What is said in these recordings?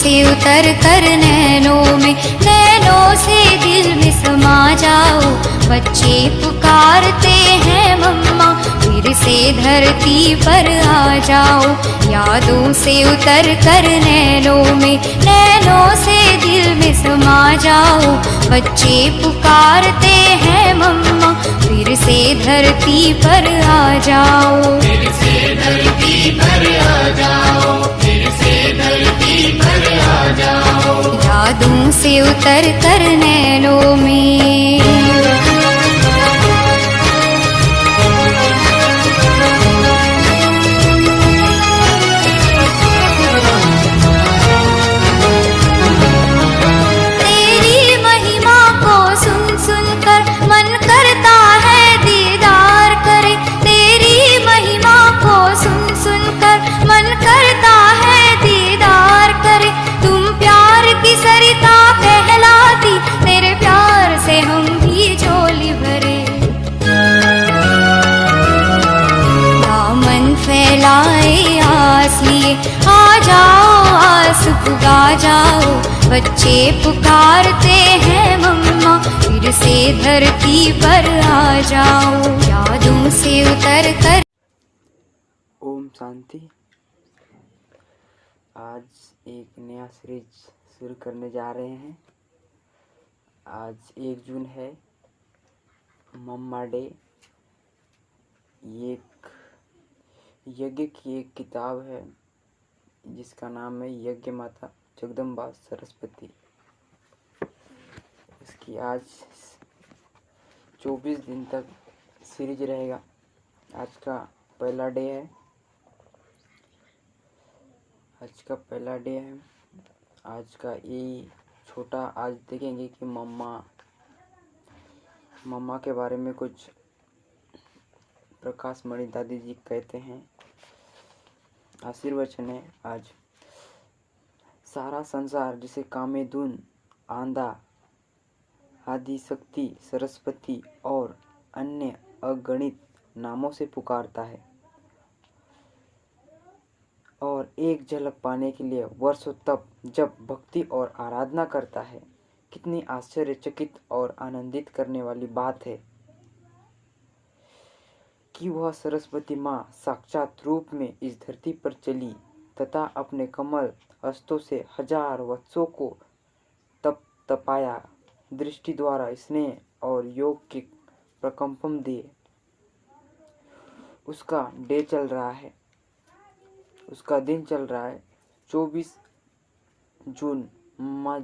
से उतर कर नैनों से दिल में समा जाओ। बच्चे पुकारते हैं मम्मा, फिर से धरती पर आ जाओ। यादों से उतर कर नैनों से दिल में समा जाओ। बच्चे पुकारते हैं मम्मा, फिर से धरती पर आ जाओ। फिर से धरती पर आ जाओ, फिर से धरती पर आ जाओ। यादों से उतर कर नैनों में। फैलाए आस लिए आ जाओ, आस पुगा जाओ। बच्चे पुकारते हैं मम्मा, फिर से धरती पर आ जाओ। यादों से उतर कर। ओम शांति। आज एक नया सीरीज शुरू करने जा रहे हैं। आज 1 जून है, मम्मा डे। ये यज्ञ की एक किताब है जिसका नाम है यज्ञ माता जगदम्बा सरस्वती। इसकी आज 24 दिन तक सीरीज रहेगा। आज का पहला डे है। आज का यही छोटा आज देखेंगे कि मम्मा के बारे में कुछ प्रकाश मणि दादी जी कहते हैं। आशीर्वचन है आज। सारा संसार जिसे कामेधुन, आंधा, आदि शक्ति, सरस्वती और अन्य अगणित नामों से पुकारता है और एक झलक पाने के लिए वर्षों तक जब भक्ति और आराधना करता है। कितनी आश्चर्यचकित और आनंदित करने वाली बात है कि वह सरस्वती माँ साक्षात रूप में इस धरती पर चली तथा अपने कमल हस्तों से 1000 वत्सों को तपाया। दृष्टि द्वारा स्नेह और योग के प्रकंपन दिए। उसका दिन चल रहा है 24 जून मम्मा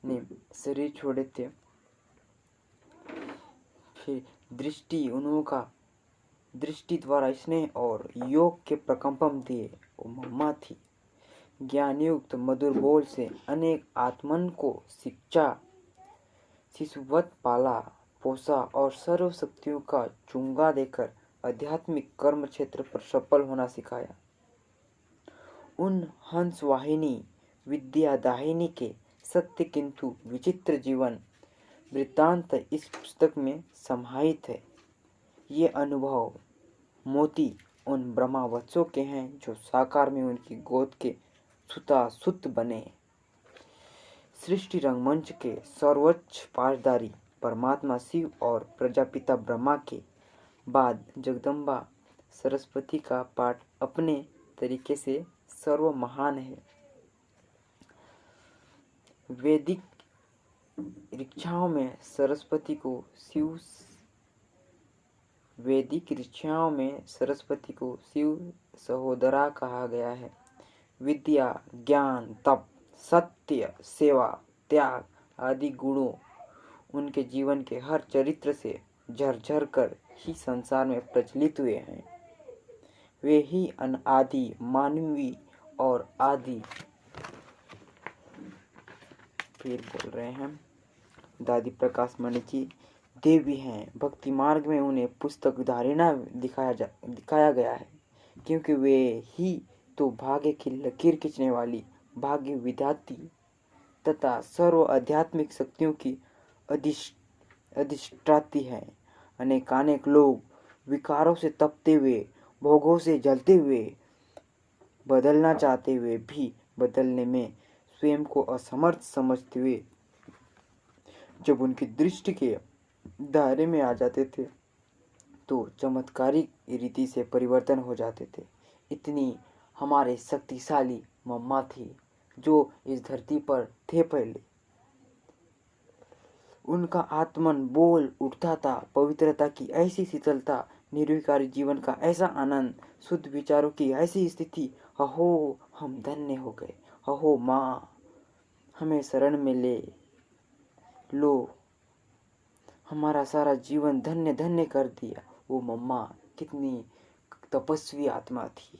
ने शरीर छोड़े थे। फिर दृष्टि द्वारा स्नेह और योग के प्रकंपन दिए वो मम्मा थी। ज्ञानयुक्त मधुर बोल से अनेक आत्मन को शिशुवत पाला पोसा और सर्व शक्तियों का चुंगा देकर आध्यात्मिक कर्म क्षेत्र पर सफल होना सिखाया। उन हंस वाहिनी विद्या दाहिनी के सत्य किंतु विचित्र जीवन वृत्तांत इस पुस्तक में समाहित है। ये अनुभव मोती उन ब्रह्मावत्सों के हैं जो साकार में उनकी गोद के सुत बने। सृष्टि रंगमंच के सर्वोच्च पासदारी परमात्मा शिव और प्रजापिता ब्रह्मा के बाद जगदम्बा सरस्वती का पाठ अपने तरीके से सर्व महान है। वैदिक ऋचाओं में सरस्वती को शिव सहोदरा कहा गया है। विद्या, ज्ञान, तप, सत्य, सेवा, त्याग आदि गुणों उनके जीवन के हर चरित्र से झरझर कर ही संसार में प्रचलित हुए हैं। वे ही अनादि मानवीय और आदि। फिर बोल रहे हैं दादी प्रकाश मणि जी देवी हैं। भक्ति मार्ग में उन्हें पुस्तक धारिणा दिखाया गया है क्योंकि वे ही तो भाग्य की लकीर खींचने वाली भाग्य विधाती तथा सर्व आध्यात्मिक शक्तियों की अधिष्ठात्री है। अनेकानेक लोग विकारों से तपते हुए, भोगों से जलते हुए, बदलना चाहते हुए भी बदलने में स्वयं को असमर्थ समझते हुए जब उनकी दृष्टि के दायरे में आ जाते थे तो चमत्कारिक रीति से परिवर्तन हो जाते थे। इतनी हमारे शक्तिशाली मम्मा थी जो इस धरती पर थे पहले। उनका आत्मन बोल उठता था, पवित्रता की ऐसी शीतलता, निर्विकारी जीवन का ऐसा आनंद, शुद्ध विचारों की ऐसी स्थिति। अहो हम धन्य हो गए। अहो माँ, हमें शरण में ले लो, हमारा सारा जीवन धन्य धन्य कर दिया। वो मम्मा कितनी तपस्वी आत्मा थी।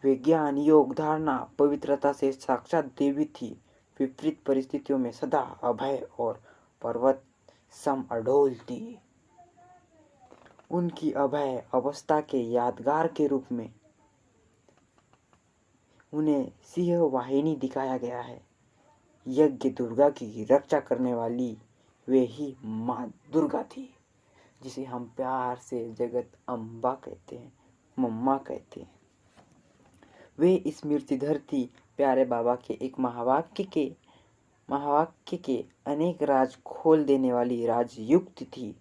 विज्ञान, योग, धारणा, पवित्रता से साक्षात देवी थी। विपरीत परिस्थितियों में सदा अभय और पर्वत सम अडोल थी। उनकी अभय अवस्था के यादगार के रूप में उन्हें सिंह वाहिनी दिखाया गया है। यज्ञ दुर्गा की रक्षा करने वाली वे ही माँ दुर्गा थी, जिसे हम प्यार से जगत अम्बा कहते हैं, मम्मा कहते हैं। वे स्मृति धरती प्यारे बाबा के एक महावाक्य के अनेक राज खोल देने वाली राजयुक्त थी।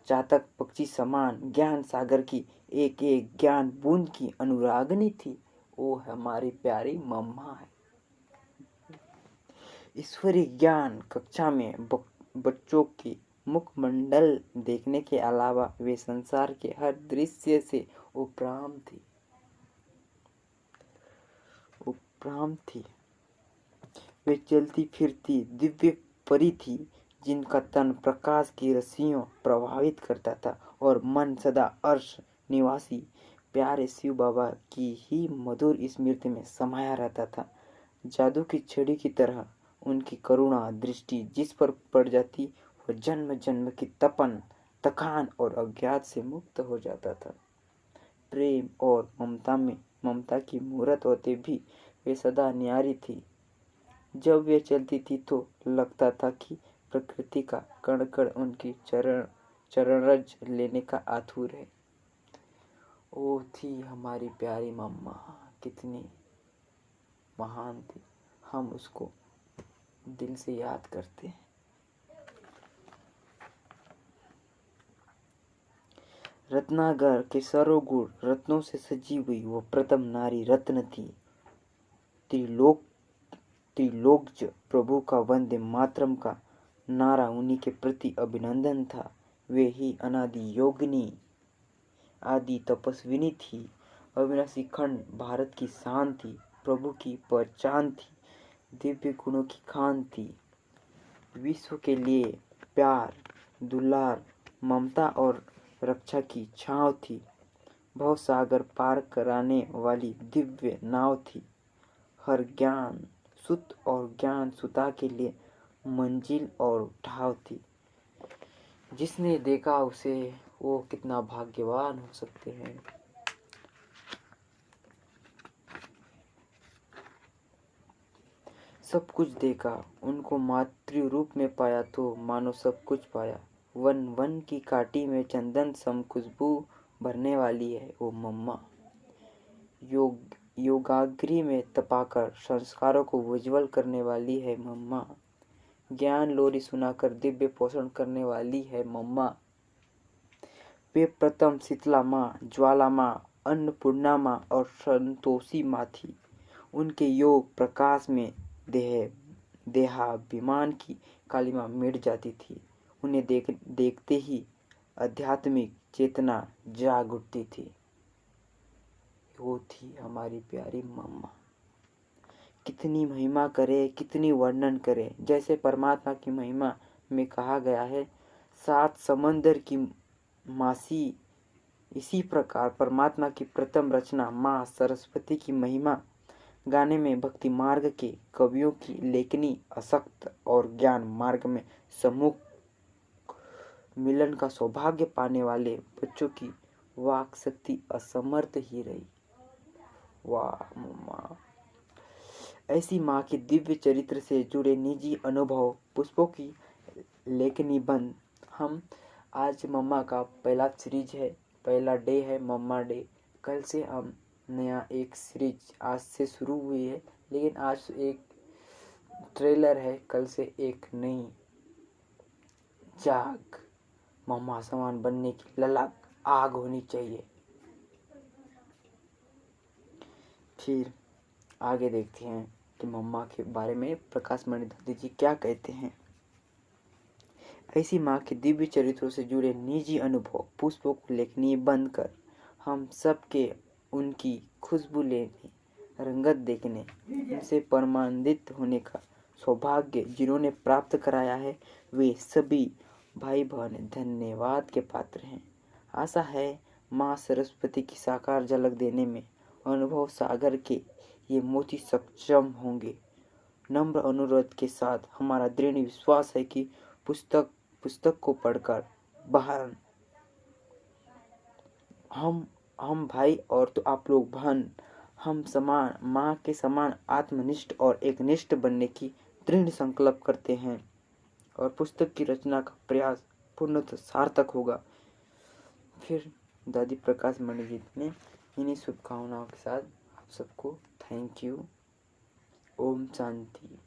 चातक पक्षी समान ज्ञान सागर की एक एक ज्ञान बूंद की अनुरागनी थी। वो हमारी प्यारी मम्मा है। ईश्वरीय ज्ञान कक्षा में बच्चों की मुखमंडल देखने के अलावा वे संसार के हर दृश्य से उपराम थी। वे चलती फिरती दिव्य परी थी, जिनका तन प्रकाश की रस्सियों प्रभावित करता था और मन सदा अर्श निवासी प्यारे शिव बाबा की ही मधुर स्मृति में समाया रहता था। जादू की छड़ी की तरह उनकी करुणा दृष्टि जिस पर पड़ जाती वह जन्म जन्म की तपन, थकान और अज्ञात से मुक्त हो जाता था। प्रेम और ममता की मूरत होते भी वे सदा न्यारी थी। जब वे चलती थी तो लगता था कि प्रकृति का कण कण उनकी चरणरज लेने का आतुर है। वो थी हमारी प्यारी मम्मा, कितनी महान थी। हम उसको दिल से याद करते हैं। रत्नागर के सर्वगुण रत्नों से सजी हुई वो प्रथम नारी रत्न थी। त्रिलोकज प्रभु का वंदे मातरम का नारा उन्हीं के प्रति अभिनंदन था। वे ही अनादि योगिनी, आदि तपस्विनी थी। अविनाशी खंड भारत की शान थी, प्रभु की पहचान थी, दिव्य गुणों की खान थी। विश्व के लिए प्यार, दुलार, ममता और रक्षा की छांव थी। भव सागर पार कराने वाली दिव्य नाव थी। हर ज्ञान सुत और ज्ञान सुता के लिए मंजिल और ठाव थी। जिसने देखा उसे वो कितना भाग्यवान हो सकते हैं। सब कुछ देखा, उनको मातृ रूप में पाया तो मानो सब कुछ पाया। वन वन की काटी में चंदन सम खुशबू भरने वाली है वो मम्मा। योगाग्री में तपाकर संस्कारों को उज्ज्वल करने वाली है मम्मा। ज्ञान लोरी सुनाकर दिव्य पोषण करने वाली है मम्मा। वे प्रथम शीतला माँ, ज्वाला माँ, अन्नपूर्णा माँ और संतोषी माँ थी। उनके योग प्रकाश में देहाभिमान की कालिमा मिट जाती थी। उन्हें देखते ही आध्यात्मिक चेतना जाग उठती थी। वो थी हमारी प्यारी मम्मा। कितनी महिमा करे, कितनी वर्णन करे। जैसे परमात्मा की महिमा में कहा गया है, 7 समंदर की मासी, इसी प्रकार परमात्मा की प्रथम रचना माँ सरस्वती की महिमा गाने में भक्ति मार्ग के कवियों की लेखनी असक्त और ज्ञान मार्ग में सम्मुख मिलन का सौभाग्य पाने वाले बच्चों की वाक शक्ति असमर्थ ही रही। वाह मम्मा। ऐसी माँ के दिव्य चरित्र से जुड़े निजी अनुभव पुष्पों की लेखनी बंद। हम आज मम्मा का पहला सीरीज है, पहला डे है मम्मा डे। कल से हम नया एक सीरीज आज से शुरू हुई है लेकिन आज एक ट्रेलर है, कल से एक नई जाग। मम्मा समान बनने की ललक आग होनी चाहिए। फिर आगे देखते हैं कि मम्मा के बारे में प्रकाश मणि दादी जी क्या कहते हैं। ऐसी माँ के दिव्य चरित्रों से जुड़े निजी अनुभव पुष्पों को लेखनी बंद कर हम सबके उनकी खुशबू लेने, रंगत देखने, उनसे परमानंदित होने का सौभाग्य जिन्होंने प्राप्त कराया है, वे सभी भाई बहन धन्यवाद के पात्र हैं। आशा है माँ सरस्वती की साकार झलक देने में अनुभव सागर के ये मोती सक्षम होंगे। नम्र अनुरोध के साथ हमारा दृढ़ विश्वास है कि पुस्तक को पढ़कर बहन हम भाई और तो आप लोग बहन, हम समान माँ के समान आत्मनिष्ठ और एकनिष्ठ बनने की दृढ़ संकल्प करते हैं और पुस्तक की रचना का प्रयास पूर्णतः सार्थक होगा। फिर दादी प्रकाश मणि जी ने इन्हीं शुभकामनाओं के साथ आप सबको थैंक यू। ओम शांति।